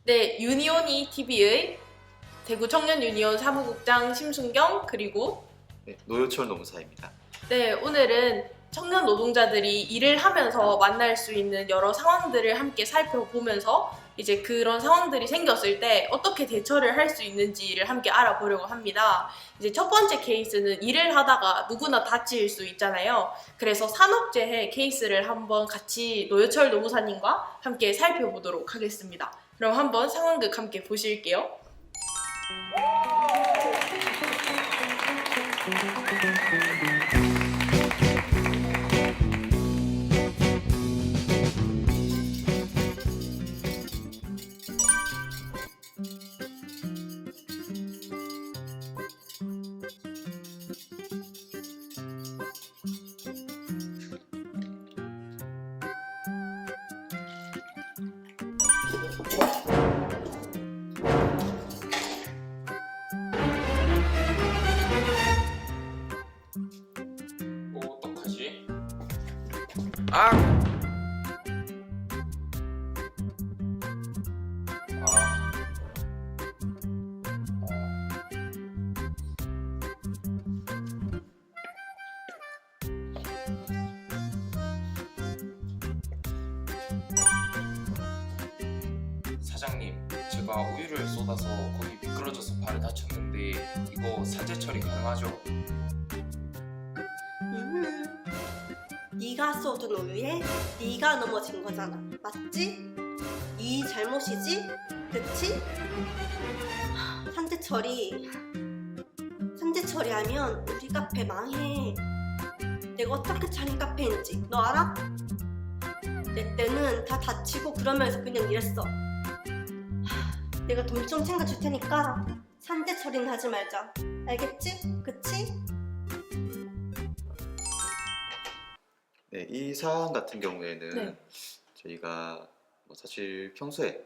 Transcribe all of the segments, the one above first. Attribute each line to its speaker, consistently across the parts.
Speaker 1: 네, 유니온이 TV의 대구 청년 유니온 사무국장 심순경 그리고
Speaker 2: 네, 노효철 노무사입니다.
Speaker 1: 네, 오늘은 청년 노동자들이 일을 하면서 만날 수 있는 여러 상황들을 함께 살펴보면서 이제 그런 상황들이 생겼을 때 어떻게 대처를 할 수 있는지를 함께 알아보려고 합니다. 이제 첫 번째 케이스는 일을 하다가 누구나 다칠 수 있잖아요. 그래서 산업재해 케이스를 한번 같이 노효철 노무사님과 함께 살펴보도록 하겠습니다. 그럼 한번 상황극 함께 보실게요.
Speaker 3: 어떡하지? 아! 아. 사장님, 제가 우유를 쏟아서 거기 미끄러져서 발을 다쳤는데 이거 산재 처리 가능하죠?
Speaker 4: 네가 쏟은 우유에 네가 넘어진 거잖아. 맞지? 네 잘못이지? 그치? 산재 처리하면 우리 카페 망해. 내가 어떻게 차린 카페인지 너 알아? 내 때는 다 다치고 그러면서 그냥 일했어. 내가 돈 좀 챙겨줄 테니까 산재 처리는 하지 말자. 알겠지? 그치?
Speaker 2: 네, 이 사안 같은 경우에는
Speaker 1: 네.
Speaker 2: 저희가 사실 평소에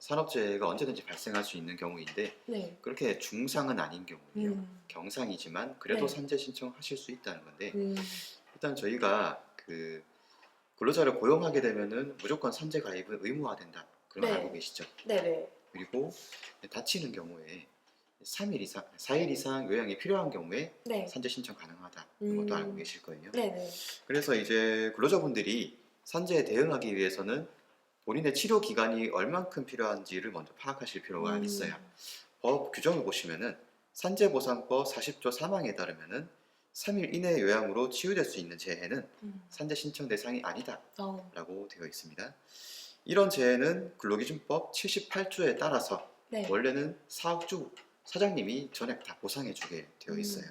Speaker 2: 산업재해가 언제든지 발생할 수 있는 경우인데
Speaker 1: 네.
Speaker 2: 그렇게 중상은 아닌 경우예요. 경상이지만 그래도
Speaker 1: 네.
Speaker 2: 산재 신청하실 수 있다는 건데
Speaker 1: 음.
Speaker 2: 일단 저희가 그 근로자를 고용하게 되면은 무조건 산재 가입은 의무화된다. 그런 거
Speaker 1: 네.
Speaker 2: 알고 계시죠?
Speaker 1: 네네.
Speaker 2: 그리고 다치는 경우에 3일 이상, 4일 이상 요양이 필요한 경우에
Speaker 1: 네.
Speaker 2: 산재 신청 가능하다. 그것도 알고 계실 거예요.
Speaker 1: 네네.
Speaker 2: 그래서 이제 근로자분들이 산재에 대응하기 위해서는 본인의 치료 기간이 얼만큼 필요한지를 먼저 파악하실 필요가 있어요. 법 규정을 보시면은 산재보상법 40조 3항에 따르면은 3일 이내 요양으로 치유될 수 있는 재해는 산재 신청 대상이 아니다라고 되어 있습니다. 이런 재해는 근로기준법 78조에 따라서
Speaker 1: 네.
Speaker 2: 원래는 사업주 사장님이 전액 다 보상해주게 되어 있어요.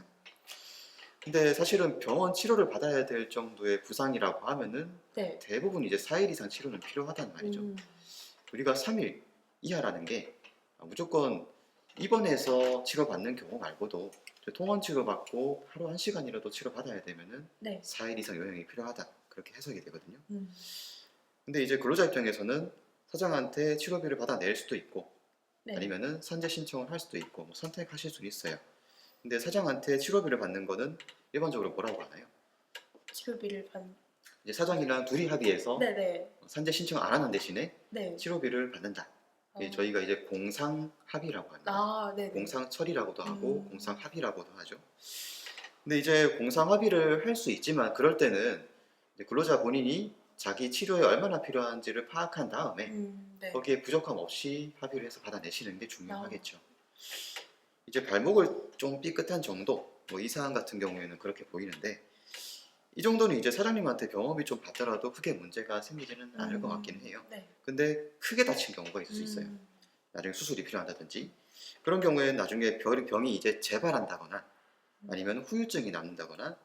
Speaker 2: 근데 사실은 병원 치료를 받아야 될 정도의 부상이라고 하면은
Speaker 1: 네.
Speaker 2: 대부분 이제 4일 이상 치료는 필요하단 말이죠. 우리가 3일 이하라는 게 무조건 입원해서 치료받는 경우 말고도 통원 치료받고 하루 1시간이라도 치료받아야 되면은
Speaker 1: 네.
Speaker 2: 4일 이상 요양이 필요하다. 그렇게 해석이 되거든요. 근데 이제 근로자 입장에서는 사장한테 치료비를 받아낼 수도 있고
Speaker 1: 네.
Speaker 2: 아니면은 산재 신청을 할 수도 있고 선택하실 수 있어요. 근데 사장한테 치료비를 받는 거는 일반적으로 뭐라고 하나요?
Speaker 1: 치료비를 받는.
Speaker 2: 이제 사장이랑 둘이 합의해서
Speaker 1: 네네.
Speaker 2: 산재 신청 안 하는 대신에
Speaker 1: 네.
Speaker 2: 치료비를 받는다. 저희가 이제 공상 합의라고 합니다.
Speaker 1: 아, 네.
Speaker 2: 공상 처리라고도 하고 공상 합의라고도 하죠. 근데 이제 공상 합의를 할 수 있지만 그럴 때는 이제 근로자 본인이 자기 치료에 얼마나 필요한지를 파악한 다음에
Speaker 1: 네.
Speaker 2: 거기에 부족함 없이 합의를 해서 받아내시는 게 중요하겠죠. 이제 발목을 좀 삐끗한 정도, 이 사안 같은 경우에는 그렇게 보이는데 이 정도는 이제 사장님한테 병원비 좀 받더라도 크게 문제가 생기지는 않을 것 같긴 해요.
Speaker 1: 네.
Speaker 2: 근데 크게 다친 경우가 있을 수 있어요. 나중에 수술이 필요하다든지 그런 경우에는 나중에 병이 이제 재발한다거나 아니면 후유증이 남는다거나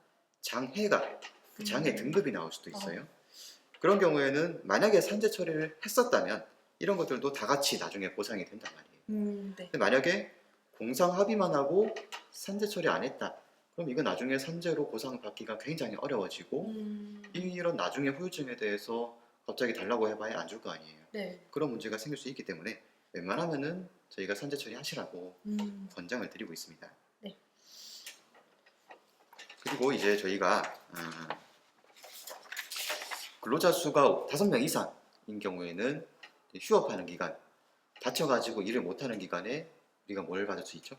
Speaker 2: 장해가 장해 등급이 나올 수도 있어요. 그런 경우에는 만약에 산재 처리를 했었다면 이런 것들도 다 같이 나중에 보상이 된단 말이에요.
Speaker 1: 네.
Speaker 2: 근데 만약에 공상 합의만 하고 산재 처리 안 했다. 그럼 이건 나중에 산재로 보상받기가 굉장히 어려워지고 이런 나중에 후유증에 대해서 갑자기 달라고 해봐야 안 줄 거 아니에요.
Speaker 1: 네.
Speaker 2: 그런 문제가 생길 수 있기 때문에 웬만하면은 저희가 산재 처리하시라고 권장을 드리고 있습니다.
Speaker 1: 네.
Speaker 2: 그리고 이제 저희가 근로자 수가 5명 이상인 경우에는 휴업하는 기간 다쳐가지고 일을 못하는 기간에 우리가 뭘 받을 수 있죠?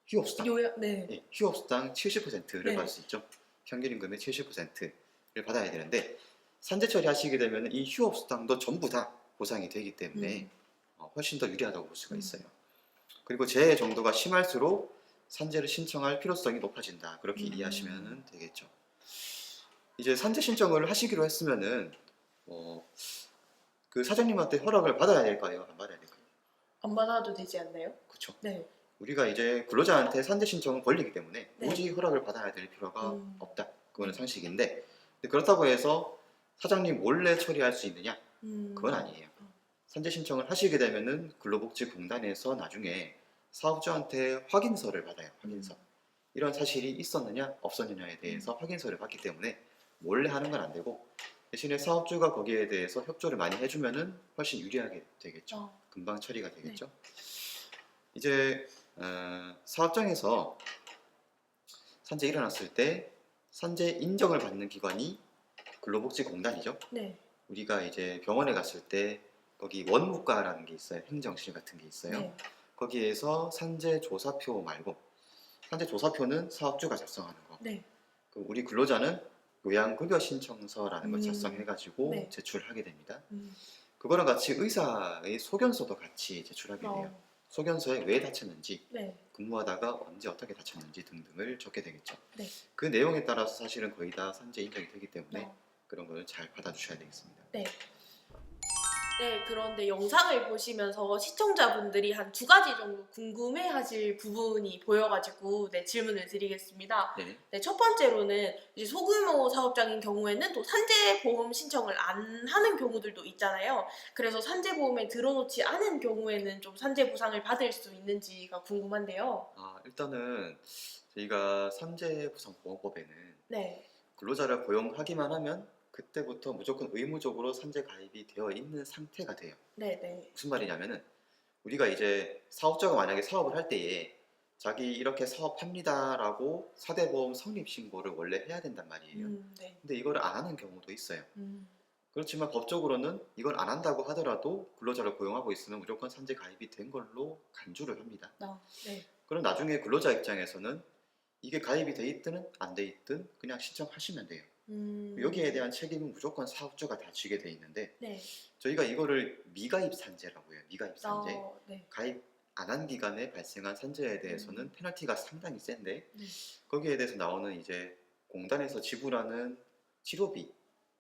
Speaker 2: 휴업수당.
Speaker 1: 네.
Speaker 2: 예, 휴업수당 70%를
Speaker 1: 네.
Speaker 2: 받을 수 있죠. 평균 임금의 70%를 받아야 되는데 산재 처리하시게 되면 이 휴업수당도 전부 다 보상이 되기 때문에 훨씬 더 유리하다고 볼 수가 있어요. 그리고 재해 정도가 심할수록 산재를 신청할 필요성이 높아진다. 그렇게 이해하시면 되겠죠. 이제 산재 신청을 하시기로 했으면은 그 사장님한테 허락을 받아야 될까요? 안 받아야 될까요?
Speaker 1: 안 받아도 되지 않나요?
Speaker 2: 그렇죠.
Speaker 1: 네.
Speaker 2: 우리가 이제 근로자한테 산재 신청은 권리이기 때문에
Speaker 1: 네.
Speaker 2: 굳이 허락을 받아야 될 필요가
Speaker 1: 음.
Speaker 2: 없다. 그거는 상식인데 근데 그렇다고 해서 사장님 몰래 처리할 수 있느냐? 그건 아니에요. 산재 신청을 하시게 되면은 근로복지공단에서 나중에 사업주한테 확인서를 받아요. 확인서. 이런 사실이 있었느냐 없었느냐에 대해서 확인서를 받기 때문에 몰래 하는 건 안 되고 대신에 사업주가 거기에 대해서 협조를 많이 해주면은 훨씬 유리하게 되겠죠. 금방 처리가 되겠죠. 이제 사업장에서 산재 일어났을 때 산재 인정을 받는 기관이 근로복지공단이죠.
Speaker 1: 네.
Speaker 2: 우리가 이제 병원에 갔을 때 거기 원무과라는 게 있어요. 행정실 같은 게 있어요.
Speaker 1: 네.
Speaker 2: 거기에서 산재 조사표 말고 산재 조사표는 사업주가 작성하는 거.
Speaker 1: 네.
Speaker 2: 그 우리 근로자는 요양급여 신청서라는 걸 작성해가지고
Speaker 1: 네.
Speaker 2: 제출하게 됩니다. 그거랑 같이 의사의 소견서도 같이 제출하게 돼요. 소견서에 왜 다쳤는지,
Speaker 1: 네.
Speaker 2: 근무하다가 언제 어떻게 다쳤는지 등등을 적게 되겠죠.
Speaker 1: 네.
Speaker 2: 그 내용에 따라서 사실은 거의 다 산재 인정이 되기 때문에
Speaker 1: 어.
Speaker 2: 그런 걸 잘 받아주셔야 되겠습니다.
Speaker 1: 네. 네, 그런데 영상을 보시면서 시청자분들이 한 2가지 정도 궁금해하실 부분이 보여가지고 질문을 드리겠습니다.
Speaker 2: 네.
Speaker 1: 네, 첫 번째로는 이제 소규모 사업장인 경우에는 또 산재보험 신청을 안 하는 경우들도 있잖아요. 그래서 산재보험에 들어놓지 않은 경우에는 좀 산재보상을 받을 수 있는지가 궁금한데요.
Speaker 2: 일단은 저희가 산재보상보험법에는
Speaker 1: 네,
Speaker 2: 근로자를 고용하기만 하면 그때부터 무조건 의무적으로 산재 가입이 되어 있는 상태가 돼요.
Speaker 1: 네, 네.
Speaker 2: 무슨 말이냐면은 우리가 이제 사업자가 만약에 사업을 할 때에 자기 이렇게 사업합니다라고 사대보험 성립 신고를 원래 해야 된단 말이에요.
Speaker 1: 네.
Speaker 2: 근데 이걸 안 하는 경우도 있어요. 그렇지만 법적으로는 이걸 안 한다고 하더라도 근로자를 고용하고 있으면 무조건 산재 가입이 된 걸로 간주를 합니다.
Speaker 1: 네.
Speaker 2: 그럼 나중에 근로자 입장에서는 이게 가입이 돼 있든 안 돼 있든 그냥 신청하시면 돼요. 여기에 대한 책임은 무조건 사업주가 다 지게 돼 있는데
Speaker 1: 네.
Speaker 2: 저희가 이거를 미가입 산재라고 해요. 미가입 산재.
Speaker 1: 네.
Speaker 2: 가입 안 한 기간에 발생한 산재에 대해서는 페널티가 상당히 센데
Speaker 1: 네.
Speaker 2: 거기에 대해서 나오는 이제 공단에서 지불하는 치료비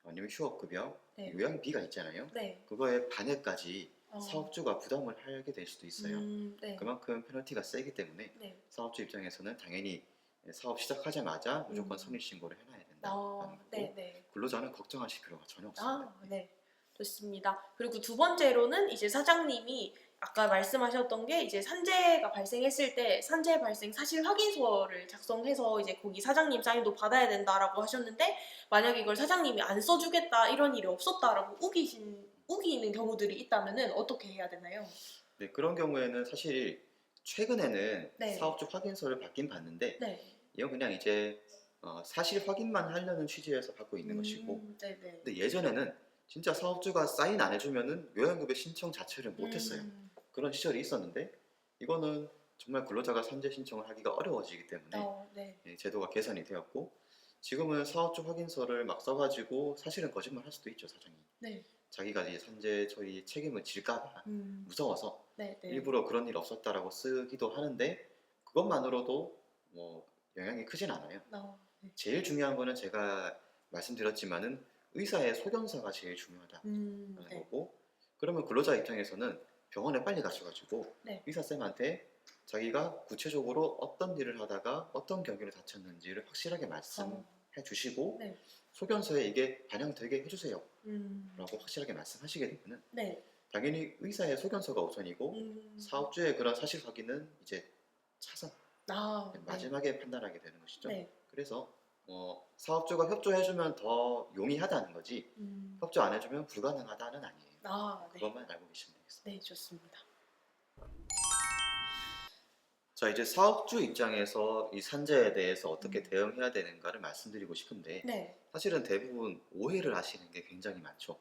Speaker 2: 아니면 휴업급여,
Speaker 1: 네.
Speaker 2: 요양비가 있잖아요.
Speaker 1: 네.
Speaker 2: 그거의 반액까지 사업주가 부담을 하게 될 수도 있어요.
Speaker 1: 네.
Speaker 2: 그만큼 페널티가 세기 때문에
Speaker 1: 네.
Speaker 2: 사업주 입장에서는 당연히 사업 시작하자마자 무조건 성립신고를 해놔야 된다는 거고
Speaker 1: 네, 네.
Speaker 2: 근로자는 걱정하실 필요가 전혀 없습니다.
Speaker 1: 네. 좋습니다. 그리고 2번째로는 이제 사장님이 아까 말씀하셨던 게 이제 산재가 발생했을 때 산재 발생 사실 확인서를 작성해서 이제 거기 사장님 사인도 받아야 된다라고 하셨는데 만약 이걸 사장님이 안 써주겠다 이런 일이 없었다라고 우기는 경우들이 있다면은 어떻게 해야 되나요?
Speaker 2: 네, 그런 경우에는 사실 최근에는
Speaker 1: 네.
Speaker 2: 사업주 확인서를 받긴 받는데
Speaker 1: 네.
Speaker 2: 이건 그냥 이제 사실 확인만 하려는 취지에서 받고 있는 것이고
Speaker 1: 네, 네.
Speaker 2: 근데 예전에는 진짜 사업주가 사인 안 해주면은 요양급여 신청 자체를 못했어요. 그런 시절이 있었는데 이거는 정말 근로자가 산재 신청을 하기가 어려워지기 때문에
Speaker 1: 네.
Speaker 2: 제도가 개선이 되었고 지금은 사업주 확인서를 막 써가지고 사실은 거짓말 할 수도 있죠. 사장이
Speaker 1: 네.
Speaker 2: 자기가 이제 산재 처리 책임을 질까봐 무서워서
Speaker 1: 네, 네.
Speaker 2: 일부러 그런 일 없었다라고 쓰기도 하는데 그것만으로도 뭐 영향이 크진 않아요.
Speaker 1: 네.
Speaker 2: 제일 중요한 거는 제가 말씀드렸지만은 의사의 소견서가 제일 중요하다는
Speaker 1: 네.
Speaker 2: 거고 그러면 근로자 입장에서는 병원에 빨리 가셔가지고
Speaker 1: 네.
Speaker 2: 의사쌤한테 자기가 구체적으로 어떤 일을 하다가 어떤 경기를 다쳤는지를 확실하게 말씀해 주시고
Speaker 1: 네.
Speaker 2: 소견서에 이게 반영되게 해주세요 라고
Speaker 1: 네.
Speaker 2: 확실하게 말씀하시게 되면
Speaker 1: 네.
Speaker 2: 당연히 의사의 소견서가 우선이고 사업주의 그런 사실 확인은 이제 차선 마지막에 판단하게 되는 것이죠.
Speaker 1: 네.
Speaker 2: 그래서 사업주가 협조해주면 더 용이하다는 거지 협조 안 해주면 불가능하다는 아니에요.
Speaker 1: 네.
Speaker 2: 그것만 알고 계시면 되겠습니다.
Speaker 1: 네, 좋습니다.
Speaker 2: 자, 이제 사업주 입장에서 이 산재에 대해서 어떻게 대응해야 되는가를 말씀드리고 싶은데
Speaker 1: 네.
Speaker 2: 사실은 대부분 오해를 하시는 게 굉장히 많죠.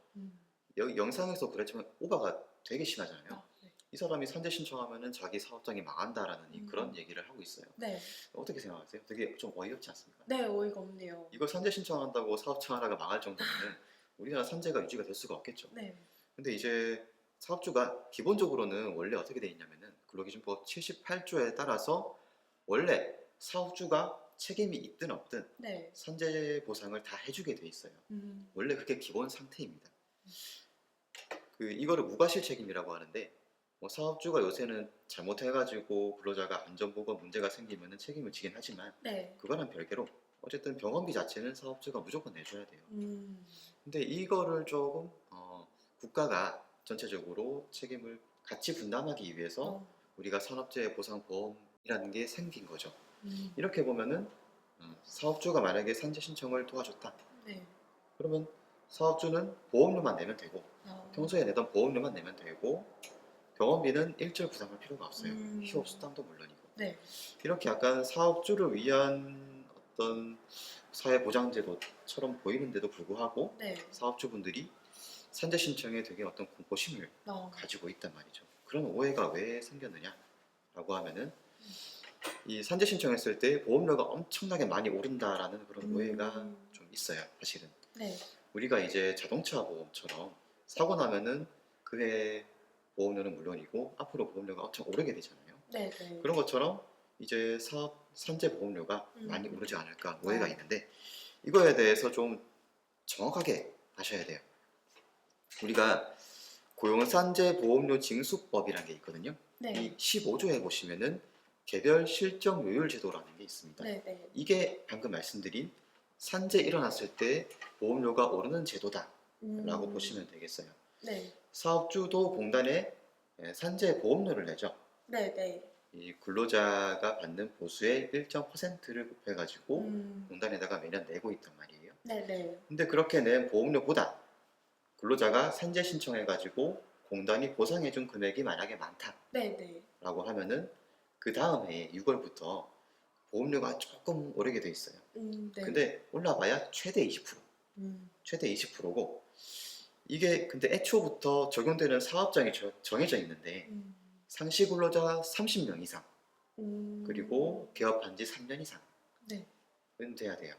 Speaker 2: 여기 영상에서 그랬지만 오바가 되게 심하잖아요.
Speaker 1: 아, 네.
Speaker 2: 이 사람이 산재 신청하면은 자기 사업장이 망한다라는 그런 얘기를 하고 있어요.
Speaker 1: 네.
Speaker 2: 어떻게 생각하세요? 되게 좀 어이없지 않습니까?
Speaker 1: 네, 어이가 없네요.
Speaker 2: 이걸 산재 신청한다고 사업장 하나가 망할 정도면 우리나라 산재가 유지가 될 수가 없겠죠.
Speaker 1: 네.
Speaker 2: 근데 이제 사업주가 기본적으로는 원래 어떻게 돼 있냐면은 근로기준법 78조에 따라서 원래 사업주가 책임이 있든 없든
Speaker 1: 네.
Speaker 2: 산재 보상을 다 해주게 돼 있어요. 원래 그게 기본 상태입니다. 이거를 무과실 책임이라고 하는데 뭐 사업주가 요새는 잘못해가지고 근로자가 안전보건 문제가 생기면은 책임을 지긴 하지만
Speaker 1: 네.
Speaker 2: 그거랑 별개로 어쨌든 병원비 자체는 사업주가 무조건 내줘야 돼요.
Speaker 1: 음.
Speaker 2: 근데 이거를 조금 국가가 전체적으로 책임을 같이 분담하기 위해서
Speaker 1: 어.
Speaker 2: 우리가 산업재해 보상보험이라는 게 생긴 거죠.
Speaker 1: 음.
Speaker 2: 이렇게 보면은 사업주가 만약에 산재 신청을 도와줬다.
Speaker 1: 네.
Speaker 2: 그러면 사업주는 보험료만 내면 되고
Speaker 1: 어.
Speaker 2: 평소에 내던 보험료만 내면 되고 병원비는 일절 부담할 필요가 없어요.
Speaker 1: 음.
Speaker 2: 휴업 수당도 물론이고.
Speaker 1: 네.
Speaker 2: 이렇게 약간 사업주를 위한 어떤 사회보장제도처럼 보이는데도 불구하고
Speaker 1: 네.
Speaker 2: 사업주분들이 산재 신청에 되게 어떤 공포심을
Speaker 1: 어.
Speaker 2: 가지고 있단 말이죠. 그런 오해가 왜 생겼느냐라고 하면은 이 산재 신청했을 때 보험료가 엄청나게 많이 오른다라는 그런 오해가 좀 있어요. 사실은
Speaker 1: 네.
Speaker 2: 우리가 이제 자동차 보험처럼 사고 나면은 그해 보험료는 물론이고 앞으로 보험료가 엄청 오르게 되잖아요.
Speaker 1: 네. 네.
Speaker 2: 그런 것처럼 이제 사업 산재 보험료가 많이 오르지 않을까 오해가 있는데 이거에 대해서 좀 정확하게 아셔야 돼요. 우리가 고용산재보험료 징수법이라는 게 있거든요.
Speaker 1: 네.
Speaker 2: 이 15조에 보시면은 개별 실적 요율 제도라는 게 있습니다.
Speaker 1: 네. 네.
Speaker 2: 이게 방금 말씀드린 산재 일어났을 때 보험료가 오르는 제도다라고 보시면 되겠어요.
Speaker 1: 네.
Speaker 2: 사업주도 공단에 산재 보험료를 내죠.
Speaker 1: 네. 네.
Speaker 2: 이 근로자가 받는 보수의 일정 퍼센트를 곱해가지고 공단에다가 매년 내고 있단 말이에요.
Speaker 1: 네. 네.
Speaker 2: 근데 그렇게 낸 보험료보다 근로자가 산재 신청해가지고 공단이 보상해준 금액이 만약에 많다라고
Speaker 1: 네. 네.
Speaker 2: 하면은 그 다음 해에 6월부터 보험료가 조금 오르게 돼 있어요.
Speaker 1: 네.
Speaker 2: 근데 올라봐야 최대 20%, 최대 20%고 이게 근데 애초부터 적용되는 사업장이 정해져 있는데 상시 근로자 30명 이상 그리고 개업한 지 3년 이상은
Speaker 1: 네.
Speaker 2: 돼야 돼요.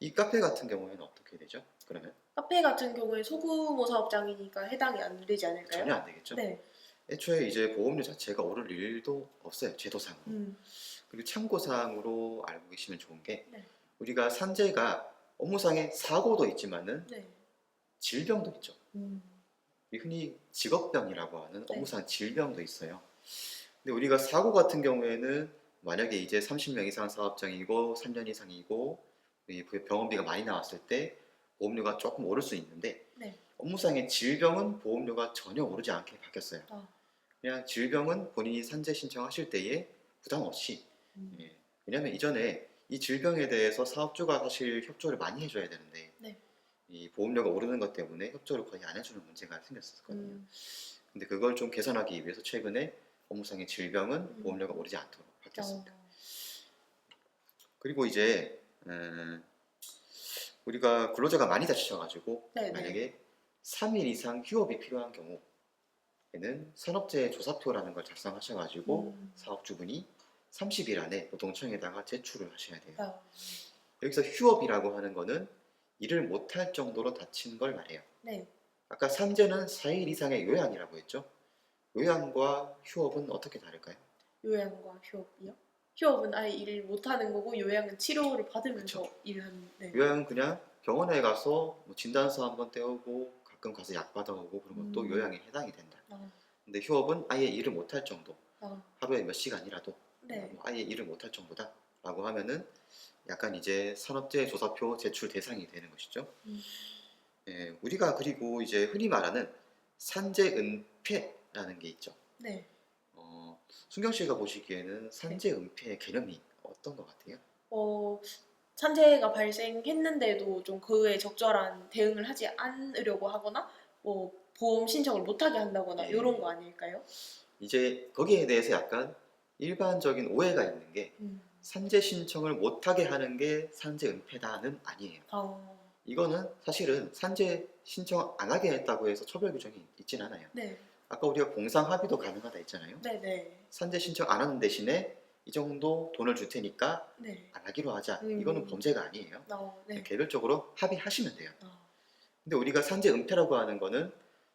Speaker 2: 이 카페 같은 경우에는 어떻게 되죠? 그러면
Speaker 1: 카페 같은 경우에 소규모 사업장이니까 해당이 안 되지 않을까요?
Speaker 2: 전혀 안 되겠죠.
Speaker 1: 네.
Speaker 2: 애초에 이제 보험료 자체가 오를 일도 없어요. 제도상으로. 그리고 참고사항으로 알고 계시면 좋은 게
Speaker 1: 네.
Speaker 2: 우리가 산재가 업무상의 사고도 있지만은
Speaker 1: 네.
Speaker 2: 질병도 있죠. 흔히 직업병이라고 하는
Speaker 1: 네.
Speaker 2: 업무상 질병도 있어요. 근데 우리가 사고 같은 경우에는 만약에 이제 30명 이상 사업장이고 3년 이상이고 이 병원비가 많이 나왔을 때 보험료가 조금 오를 수 있는데
Speaker 1: 네.
Speaker 2: 업무상의 질병은 보험료가 전혀 오르지 않게 바뀌었어요.
Speaker 1: 아.
Speaker 2: 그냥 질병은 본인이 산재 신청하실 때에 부담 없이 예. 왜냐하면 이전에 이 질병에 대해서 사업주가 사실 협조를 많이 해줘야 되는데
Speaker 1: 네.
Speaker 2: 이 보험료가 오르는 것 때문에 협조를 거의 안 해주는 문제가 생겼었거든요. 근데 그걸 좀 개선하기 위해서 최근에 업무상의 질병은 보험료가 오르지 않도록 바뀌었습니다. 그리고 이제 우리가 근로자가 많이 다치셔가지고
Speaker 1: 네네.
Speaker 2: 만약에 3일 이상 휴업이 필요한 경우에는 산업재해 조사표라는 걸 작성하셔가지고 사업주분이 30일 안에 노동청에다가 제출을 하셔야 돼요. 여기서 휴업이라고 하는 거는 일을 못할 정도로 다친 걸 말해요.
Speaker 1: 네.
Speaker 2: 아까 산재는 4일 이상의 요양이라고 했죠. 요양과 휴업은 어떻게 다를까요?
Speaker 1: 요양과 휴업이요? 휴업은 아예 일을 못하는 거고 요양은 치료를 받으면서
Speaker 2: 그쵸.
Speaker 1: 일을 하는. 네.
Speaker 2: 요양은 그냥 병원에 가서 뭐 진단서 한번 떼오고 가끔 가서 약 받아오고 그런 것도 요양에 해당이 된다. 근데 휴업은 아예 일을 못할 정도, 하루에 몇 시간이라도
Speaker 1: 네.
Speaker 2: 뭐 아예 일을 못할 정도다라고 하면은 약간 이제 산업재해 조사표 제출 대상이 되는 것이죠. 예, 우리가 그리고 이제 흔히 말하는 산재 은폐라는 게 있죠.
Speaker 1: 네.
Speaker 2: 순경 씨가 보시기에는 산재 은폐의 개념이 어떤 것 같아요?
Speaker 1: 산재가 발생했는데도 좀 그에 적절한 대응을 하지 않으려고 하거나 뭐 보험 신청을 못하게 한다거나
Speaker 2: 네.
Speaker 1: 이런 거 아닐까요?
Speaker 2: 이제 거기에 대해서 약간 일반적인 오해가 있는 게 산재 신청을 못하게 하는 게 산재 은폐다는 아니에요. 이거는 사실은 산재 신청 안 하게 했다고 해서 처벌 규정이 있진 않아요.
Speaker 1: 네.
Speaker 2: 아까 우리가 공상 합의도 가능하다 했잖아요.
Speaker 1: 네네.
Speaker 2: 산재 신청 안 하는 대신에 이 정도 돈을 줄 테니까
Speaker 1: 네.
Speaker 2: 안 하기로 하자.
Speaker 1: 음.
Speaker 2: 이거는 범죄가 아니에요.
Speaker 1: 네.
Speaker 2: 개별적으로 합의하시면 돼요.
Speaker 1: 어.
Speaker 2: 근데 우리가 산재 은폐라고 하는 거는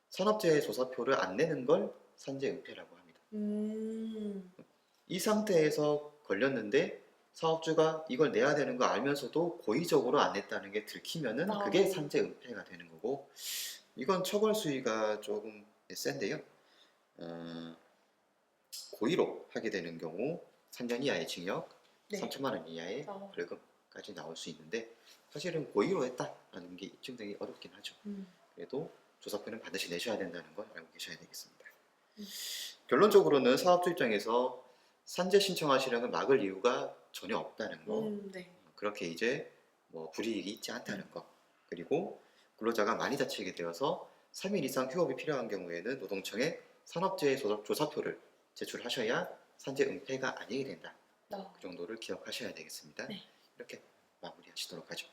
Speaker 2: 산업재해 조사표를 안 내는 걸 산재 은폐라고 합니다. 이 상태에서 걸렸는데 사업주가 이걸 내야 되는 거 알면서도 고의적으로 안 냈다는 게 들키면은
Speaker 1: 아.
Speaker 2: 그게 산재 은폐가 되는 거고, 이건 처벌 수위가 조금 센데요. 고의로 하게 되는 경우 3년 이하의 징역,
Speaker 1: 네.
Speaker 2: 3천만 원 이하의
Speaker 1: 어.
Speaker 2: 벌금까지 나올 수 있는데, 사실은 고의로 했다라는 게 입증되기 어렵긴 하죠. 그래도 조사표는 반드시 내셔야 된다는 걸 알고 계셔야 되겠습니다. 결론적으로는 사업주 입장에서 산재 신청하시려는 막을 이유가 전혀 없다는 거,
Speaker 1: 네.
Speaker 2: 그렇게 이제 뭐 불이익이 있지 않다는 거, 그리고 근로자가 많이 다치게 되어서 3일 이상 휴업이 필요한 경우에는 노동청에 산업재해 조사표를 제출하셔야 산재 은폐가 아니게 된다. 그 정도를 기억하셔야 되겠습니다.
Speaker 1: 네.
Speaker 2: 이렇게 마무리하시도록 하죠.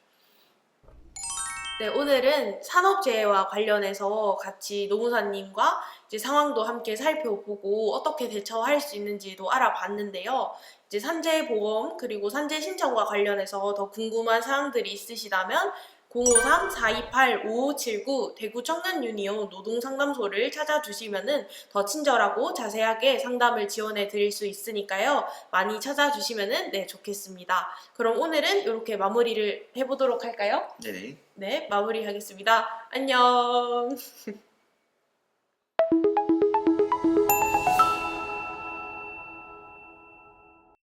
Speaker 1: 네, 오늘은 산업재해와 관련해서 같이 노무사님과 이제 상황도 함께 살펴보고 어떻게 대처할 수 있는지도 알아봤는데요. 이제 산재보험 그리고 산재 신청과 관련해서 더 궁금한 사항들이 있으시다면 053-428-5579 대구 청년 유니온 노동상담소를 찾아주시면은 더 친절하고 자세하게 상담을 지원해 드릴 수 있으니까요. 많이 찾아주시면은 네, 좋겠습니다. 그럼 오늘은 이렇게 마무리를 해보도록 할까요?
Speaker 2: 네네.
Speaker 1: 네, 마무리하겠습니다. 안녕.